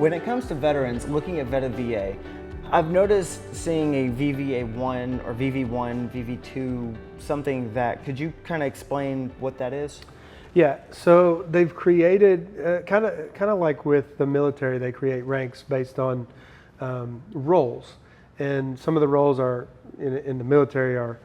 when it comes to veterans, looking at Vetted VA, I've noticed seeing a VVA1 or VV1, VV2, something that, could you kind of explain what that is? Yeah, so they've created, kind of like with the military, they create ranks based on roles. And some of the roles are, in the military are,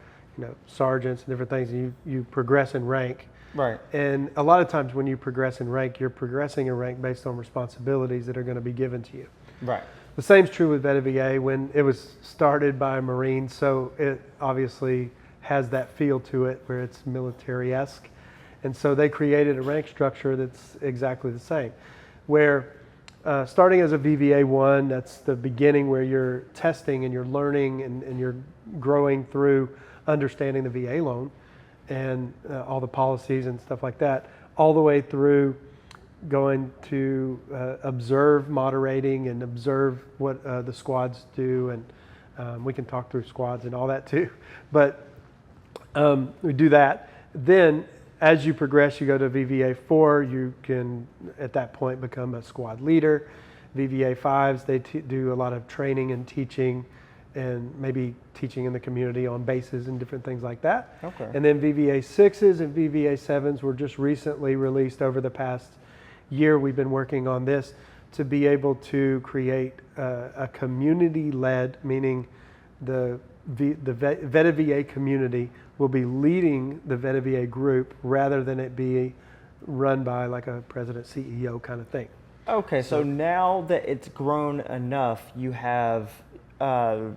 sergeants and different things, and you progress in rank. Right. And a lot of times when you progress in rank, you're progressing in rank based on responsibilities that are going to be given to you. Right. The same's true with Vetted VA. When it was started by Marines, so it obviously has that feel to it where it's military-esque. And so they created a rank structure that's exactly the same, where starting as a VVA1, that's the beginning where you're testing and you're learning and you're growing through understanding the VA loan and all the policies and stuff like that, all the way through going to observe moderating and observe what the squads do. And we can talk through squads and all that too. But we do that. Then as you progress, you go to VVA4, you can at that point become a squad leader. VVA5s, they do a lot of training and teaching and maybe teaching in the community on bases and different things like that. Okay. And then VVA6s and VVA7s were just recently released over the past year. We've been working on this to be able to create a community-led, meaning the Vetted VA community will be leading the Vetted VA group rather than it be run by like a president, CEO kind of thing. Okay, so now that it's grown enough, you have VVA6s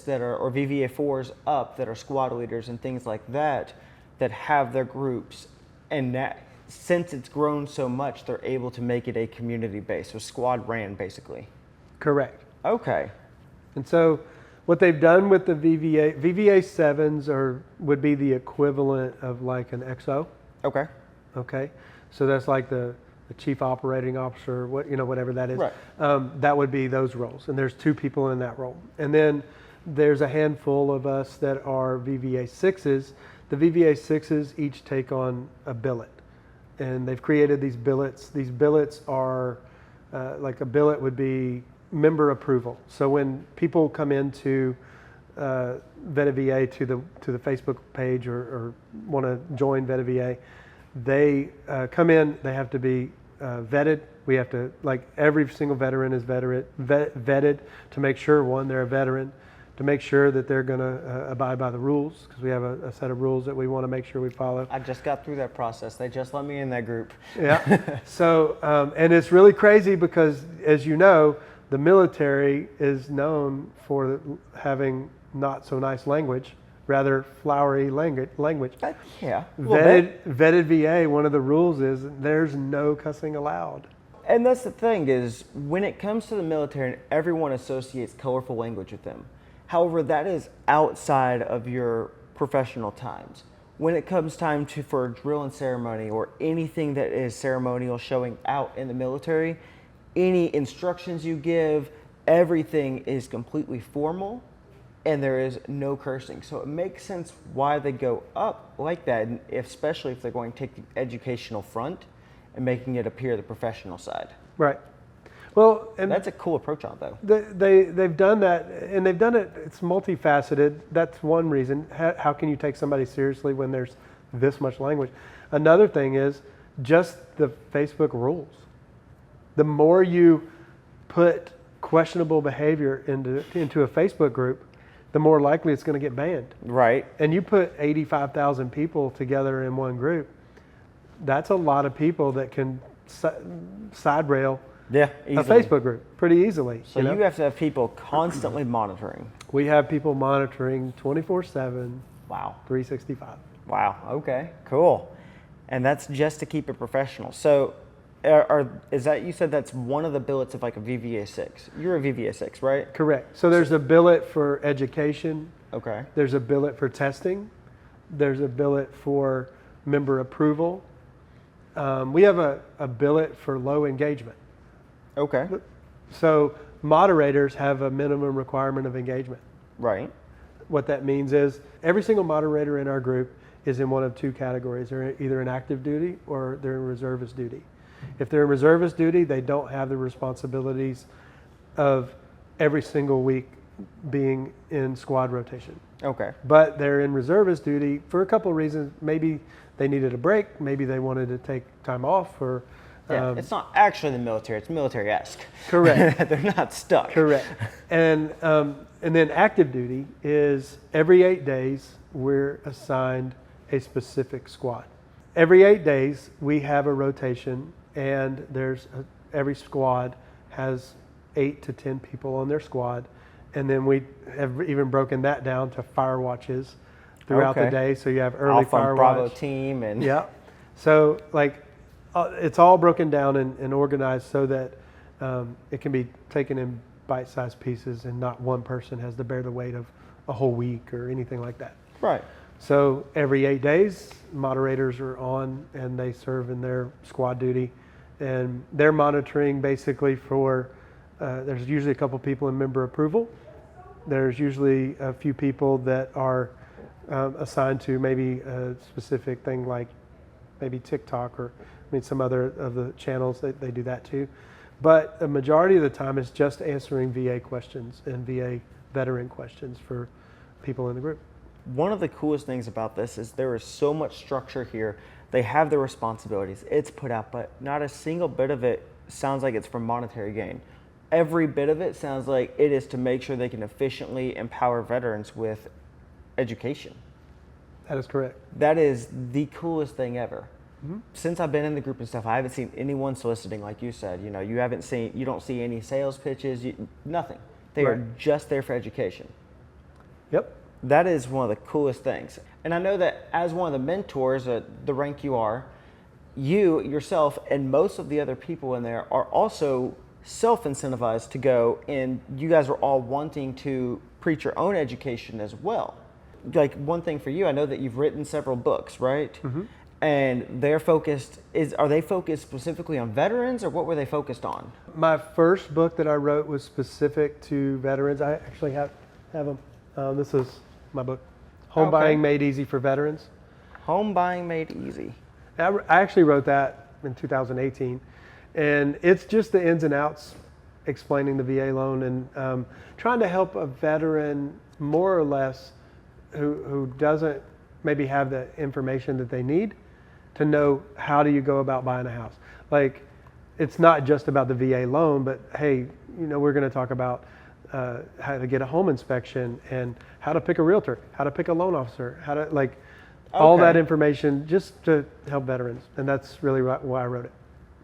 that are, or VVA4s up that are squad leaders and things like that, that have their groups. And that, since it's grown so much, they're able to make it a community base, so squad ran basically. Correct. Okay. And so what they've done with the VVA7s would be the equivalent of like an XO. Okay. Okay. So that's like the chief operating officer, whatever that is. Right. That would be those roles. And there's 2 people in that role. And then there's a handful of us that are VVA6s. The VVA6s each take on a billet. And they've created these billets. These billets are, like a billet would be member approval. So when people come into Vetted VA to the Facebook page or want to join Vetted VA, they come in, they have to be vetted. We have to, like every single veteran is vetted to make sure, one, they're a veteran, to make sure that they're going to abide by the rules, because we have a set of rules that we want to make sure we follow. I just got through that process. They just let me in that group. Yeah. So, and it's really crazy because, as you know, the military is known for having not so nice language, rather flowery language. Yeah. Vetted VA, one of the rules is there's no cussing allowed. And that's the thing is, when it comes to the military, everyone associates colorful language with them. However, that is outside of your professional times. When it comes time for a drill and ceremony or anything that is ceremonial showing out in the military, any instructions you give, everything is completely formal and there is no cursing. So it makes sense why they go up like that, especially if they're going to take the educational front and making it appear the professional side. Right. Well, and that's a cool approach on it, though. They've done that, and they've done it, it's multifaceted. That's one reason. How can you take somebody seriously when there's this much language? Another thing is just the Facebook rules. The more you put questionable behavior into a Facebook group, the more likely it's going to get banned. Right. And you put 85,000 people together in one group, that's a lot of people that can side rail a Facebook group pretty easily. So you have to have people constantly monitoring. We have people monitoring 24/7. Wow. 365. Wow. Okay. Cool. And that's just to keep it professional. So, is that, you said that's one of the billets of like a VVA6? You're a VVA6, right? Correct. So there's a billet for education. Okay. There's a billet for testing. There's a billet for member approval. We have a billet for low engagement. Okay. So moderators have a minimum requirement of engagement. Right. What that means is every single moderator in our group is in one of 2 categories. They're either in active duty or they're in reservist duty. If they're in reservist duty, they don't have the responsibilities of every single week being in squad rotation. Okay. But they're in reservist duty for a couple of reasons. Maybe they needed a break. Maybe they wanted to take time off. Or it's not actually the military. It's military-esque. Correct. They're not stuck. Correct. And then active duty is every 8 days we're assigned a specific squad. Every 8 days we have a rotation, and every squad has 8 to 10 people on their squad. And then we have even broken that down to fire watches throughout the day. So you have early Alpha fire Bravo watch. team and Yeah. So like it's all broken down and organized so that it can be taken in bite-sized pieces, and not one person has to bear the weight of a whole week or anything like that. Right. So every 8 days, moderators are on and they serve in their squad duty, and they're monitoring basically for. There's usually a couple people in member approval. There's usually a few people that are assigned to maybe a specific thing like maybe TikTok or some other of the channels that they do that too. But a majority of the time it's just answering VA questions and VA veteran questions for people in the group. One of the coolest things about this is there is so much structure here. They have their responsibilities. It's put out, but not a single bit of it sounds like it's for monetary gain. Every bit of it sounds like it is to make sure they can efficiently empower veterans with education. That is correct. That is the coolest thing ever. Mm-hmm. Since I've been in the group and stuff, I haven't seen anyone soliciting, like you said. You don't see any sales pitches, nothing. They are just there for education. Yep. That is one of the coolest things. And I know that as one of the mentors at the rank you are, you yourself and most of the other people in there are also self-incentivized to go, and you guys are all wanting to preach your own education as well. Like one thing for you, I know that you've written several books, right? Mm-hmm. And are they focused specifically on veterans, or what were they focused on? My first book that I wrote was specific to veterans. I actually have them. This is my book, Home Buying Made Easy for Veterans. Home Buying Made Easy. I actually wrote that in 2018. And it's just the ins and outs, explaining the VA loan and trying to help a veteran more or less who doesn't maybe have the information that they need to know how do you go about buying a house. Like, it's not just about the VA loan, but hey, we're going to talk about how to get a home inspection and how to pick a realtor, how to pick a loan officer, how to all that information just to help veterans. And that's really why I wrote it.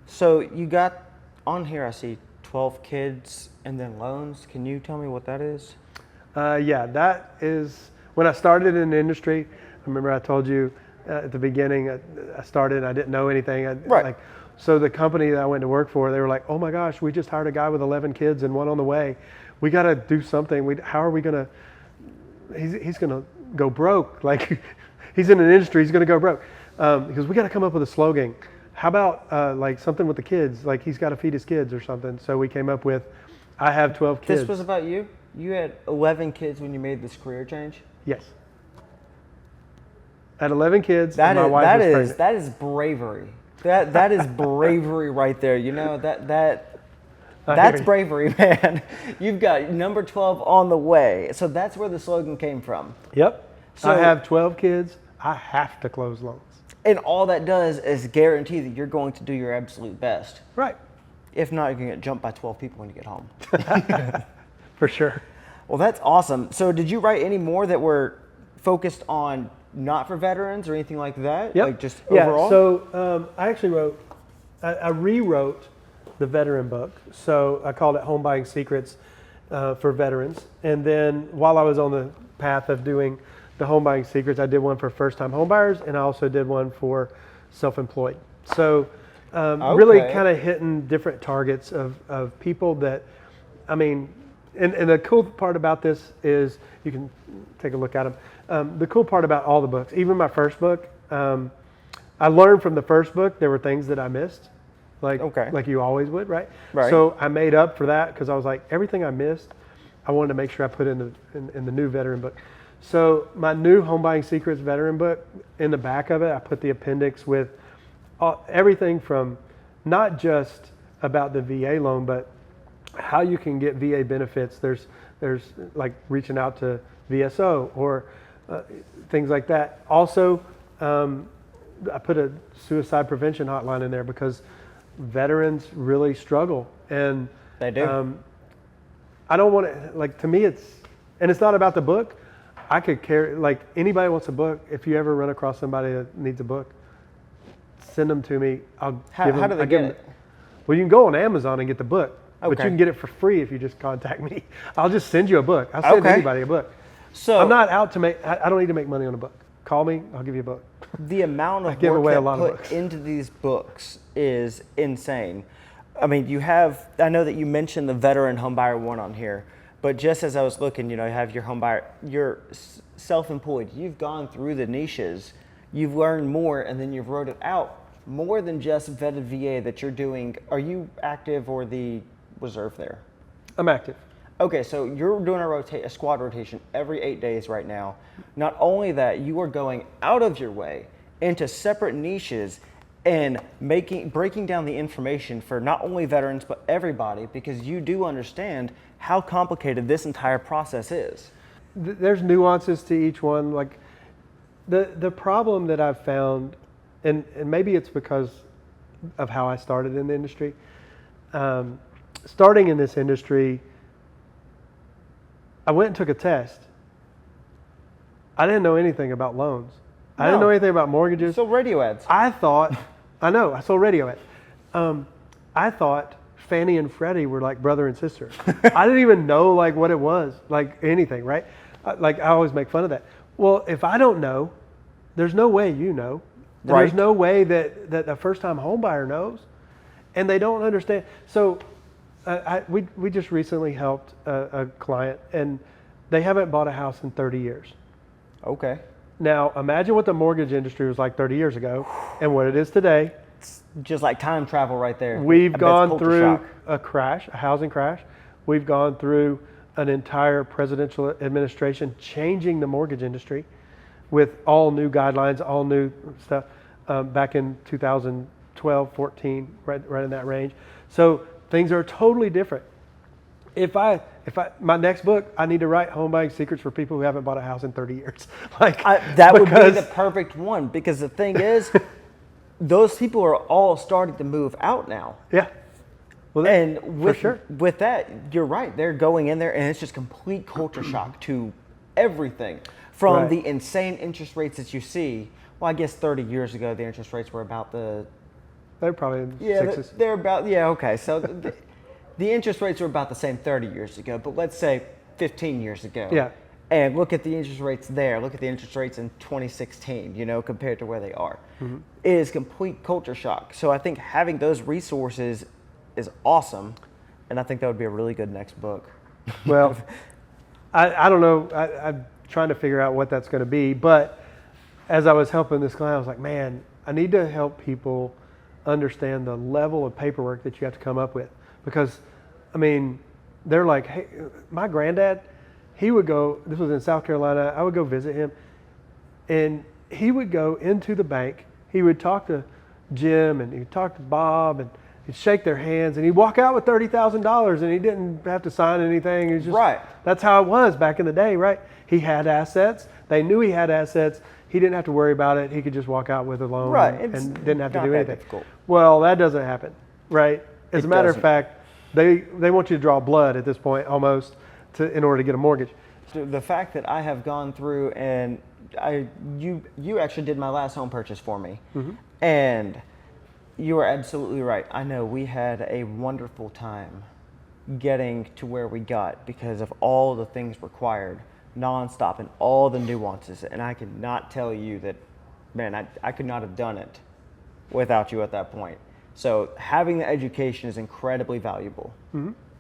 So you got on here, I see 12 kids and then loans. Can you tell me what that is? Yeah, that is when I started in the industry. I remember I told you at the beginning, I started and I didn't know anything. So the company that I went to work for, they were like, oh my gosh, we just hired a guy with 11 kids and one on the way. We got to do something. How are we going to, he's going to go broke. Like, he's in an industry, he's going to go broke. Because we got to come up with a slogan. How about something with the kids? Like, he's got to feed his kids or something. So we came up with, I have 12 kids. This was about you? You had 11 kids when you made this career change? Yes. I had 11 kids and my wife was pregnant. That is bravery. That is bravery right there. That's bravery, man. You've got number 12 on the way. So that's where the slogan came from. Yep. So I have 12 kids. I have to close loans. And all that does is guarantee that you're going to do your absolute best. Right. If not, you're going to get jumped by 12 people when you get home. For sure. Well, that's awesome. So did you write any more that were focused on not for veterans or anything like that? Yep. Like just overall? So I actually I rewrote the veteran book. So I called it Home Buying Secrets for Veterans. And then while I was on the path of doing the Home Buying Secrets, I did one for first-time homebuyers, and I also did one for self-employed. So really kind of hitting different targets of people that, and the cool part about this is you can take a look at them. The cool part about all the books, even my first book, I learned from the first book there were things that I missed, like you always would, right? So I made up for that because I was like, everything I missed, I wanted to make sure I put in the new veteran book. So my new Home Buying Secrets veteran book, in the back of it, I put the appendix with everything from not just about the VA loan, but how you can get VA benefits. There's like reaching out to VSO or things like that. Also, I put a suicide prevention hotline in there because veterans really struggle, and They do. I don't want to, like, to me it's not about the book. I could carry, like, anybody wants a book. If you ever run across somebody that needs a book, send them to me. How do they get it? Well, you can go on Amazon and get the book, but you Okay. can get it for free if you just contact me. I'll just send you a book. I'll send Okay. anybody a book. So I'm not out to make, I don't need to make money on a book. Call me, I'll give you a book. the amount I of give work away a that lot of put books. into these books is insane. I mean, I know that you mentioned the veteran homebuyer one on here, but just as I was looking, you have your homebuyer, you're self-employed. You've gone through the niches, you've learned more, and then you've wrote it out. More than just vetted VA that you're doing. Are you active or the reserve there? I'm active. Okay, so you're doing a squad rotation every 8 days right now. Not only that, you are going out of your way into separate niches and breaking down the information for not only veterans but everybody, because you do understand how complicated this entire process is. There's nuances to each one. Like the problem that I've found, and maybe it's because of how I started in the industry. Starting in this industry, I went and took a test. I didn't know anything about loans. I didn't know anything about mortgages. So radio ads. I thought, I know, I sold radio ads. I thought Fannie and Freddie were like brother and sister. I didn't even know like what it was, like anything, right? Like I always make fun of that. Well, if I don't know, there's no way you know. And Right. There's no way that a first-time home buyer knows, and they don't understand. So we just recently helped a client, and they haven't bought a house in 30 years. Okay. Now, imagine what the mortgage industry was like 30 years ago and what it is today. Just like time travel right there. I We've bet it's gone culture through shock. a crash, a housing crash. We've gone through an entire presidential administration changing the mortgage industry with all new guidelines, all new stuff back in 2012, 14, right in that range. So things are totally different. If my next book, I need to write home buying secrets for people who haven't bought a house in 30 years. That would be the perfect one, because the thing is, those people are all starting to move out now. Yeah. Well, And with, for sure. with that, you're right. They're going in there, and it's just complete culture shock to everything. From Right. the insane interest rates that you see. Well, I guess 30 years ago, the interest rates were about They're probably in yeah, sixes. they're about, yeah, okay. So the interest rates were about the same 30 years ago, but let's say 15 years ago. Yeah. And look at the interest rates there. Look at the interest rates in 2016, compared to where they are. Mm-hmm. It is complete culture shock. So I think having those resources is awesome. And I think that would be a really good next book. Well, I don't know. I'm trying to figure out what that's going to be. But as I was helping this client, I was like, man, I need to help people understand the level of paperwork that you have to come up with. Because, I mean, they're like, hey, my granddad, he would go, this was in South Carolina, I would go visit him, and he would go into the bank, he would talk to Jim, and he'd talk to Bob, and he'd shake their hands, and he'd walk out with $30,000, and he didn't have to sign anything. He was just, Right. That's how it was back in the day, right? He had assets. They knew he had assets. He didn't have to worry about it. He could just walk out with a loan Right. and It's didn't have to not do that anything. difficult. Well, that doesn't happen, right? As It a matter doesn't. of fact, they want you to draw blood at this point almost in order to get a mortgage. So the fact that I have gone through and you actually did my last home purchase for me, and you are absolutely right. I know we had a wonderful time getting to where we got because of all the things required, nonstop, and all the nuances. And I cannot tell you that, man, I could not have done it without you at that point. So having the education is incredibly valuable.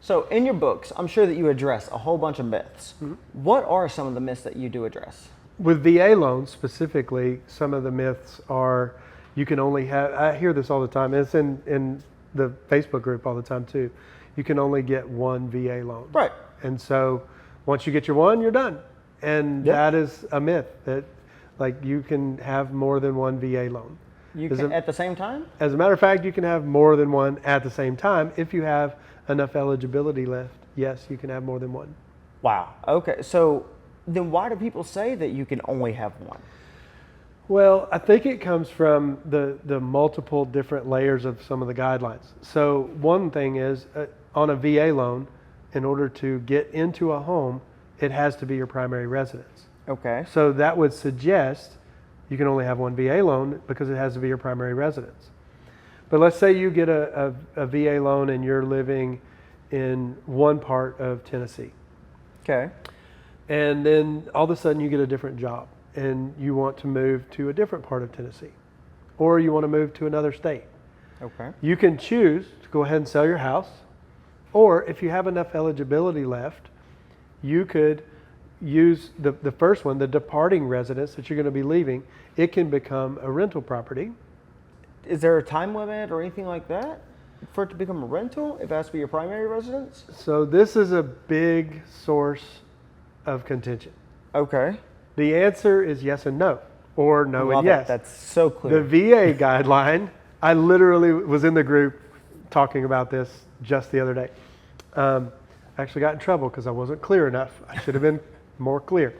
So in your books, I'm sure that you address a whole bunch of myths. What are some of the myths that you do address? With VA loans specifically, some of the myths are you can only have, I hear this all the time, and it's in the Facebook group all the time too, you can only get one VA loan. Right. And so once you get your one, you're done. And Yep. that is a myth that like you can have more than one VA loan. You can, at the same time? As a matter of fact, you can have more than one at the same time if you have enough eligibility left. Yes, you can have more than one. Wow. Okay. So then why do people say that you can only have one? Well, I think it comes from the multiple different layers of some of the guidelines. So one thing is on a VA loan, in order to get into a home, it has to be your primary residence. Okay. So that would suggest you can only have one VA loan because it has to be your primary residence. But let's say you get a VA loan and you're living in one part of Tennessee. Okay. And then all of a sudden you get a different job and you want to move to a different part of Tennessee, or you want to move to another state. Okay. You can choose to go ahead and sell your house, or if you have enough eligibility left, you could use the first one, the departing residence that you're going to be leaving. It can become a rental property. Is there a time limit or anything like that for it to become a rental if it has to be your primary residence? So this is a big source of contention. Okay. The answer is yes and no, or no and yes. That's so clear. The VA guideline, I literally was in the group talking about this just the other day. I actually got in trouble because I wasn't clear enough. I should have been more clear.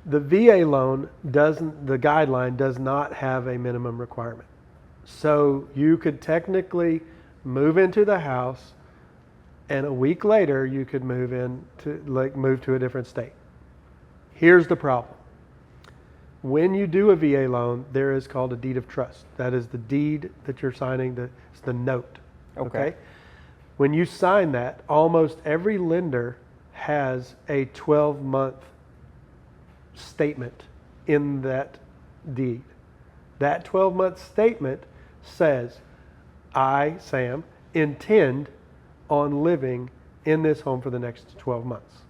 The VA loan the guideline does not have a minimum requirement. So you could technically move into the house and a week later you could move to a different state. Here's the problem. When you do a VA loan, there is called a deed of trust. That is the deed that you're signing, it's the note. Okay? When you sign that, almost every lender has a 12-month statement in that deed. That 12-month statement says, I, Sam, intend on living in this home for the next 12 months.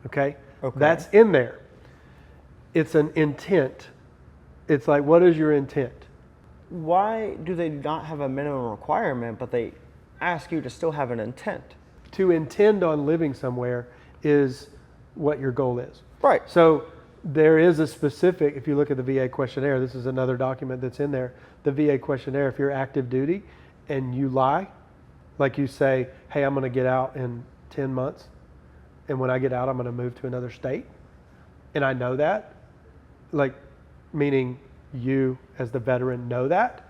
Okay? That's in there. It's an intent. It's like, what is your intent? Why do they not have a minimum requirement, but they ask you to still have an intent? To intend on living somewhere is what your goal is. Right. So there is a specific, if you look at the VA questionnaire, this is another document that's in there, the VA questionnaire, if you're active duty and you lie, like you say, hey, I'm going to get out in 10 months, and when I get out, I'm going to move to another state, and I know that, like, meaning you as the veteran know that,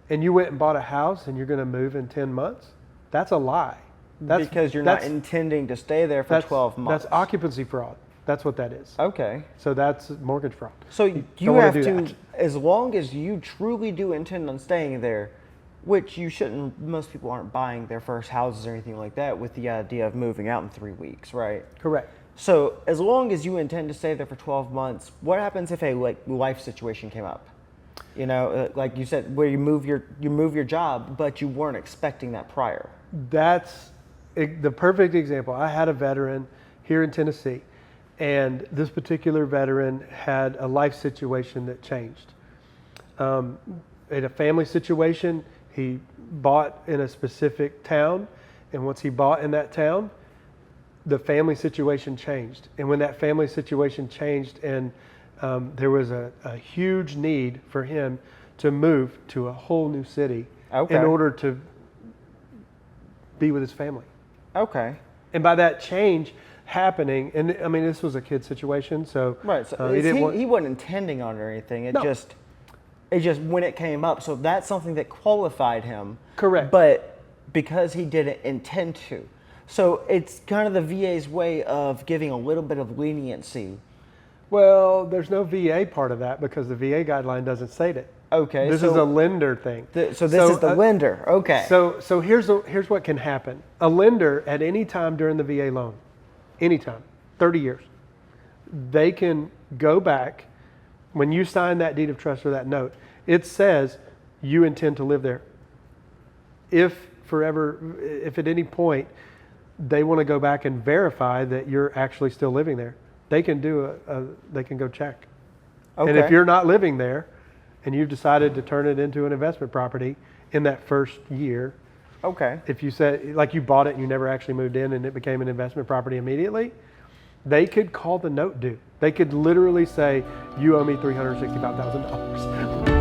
and you went and bought a house and you're going to move in 10 months, that's a lie. Because you're not intending to stay there for 12 months. That's occupancy fraud. That's what that is. Okay. So that's mortgage fraud. So you have to, as long as you truly do intend on staying there, which you shouldn't, most people aren't buying their first houses or anything like that with the idea of moving out in 3 weeks, right? Correct. So as long as you intend to stay there for 12 months, what happens if a life situation came up? You know, like you said, where you move your job, but you weren't expecting that prior. That's the perfect example. I had a veteran here in Tennessee, and this particular veteran had a life situation that changed. In a family situation, he bought in a specific town, and once he bought in that town, the family situation changed. And when that family situation changed and there was a huge need for him to move to a whole new city in order to be with his family. Okay. And by that change happening, and I mean, this was a kid situation, so... Right, so he wasn't intending on it or anything. It just when it came up, so that's something that qualified him. Correct. But because he didn't intend to. So it's kind of the VA's way of giving a little bit of leniency. Well, there's no VA part of that because the VA guideline doesn't state it. Okay. This is a lender thing. So this is the lender. Okay. So here's what can happen. A lender at any time during the VA loan, anytime, 30 years, they can go back. When you sign that deed of trust or that note, it says you intend to live there. If at any point they want to go back and verify that you're actually still living there, they can they can go check. Okay. And if you're not living there and you've decided to turn it into an investment property in that first year, if you said, like you bought it and you never actually moved in and it became an investment property immediately, they could call the note due. They could literally say, you owe me $365,000.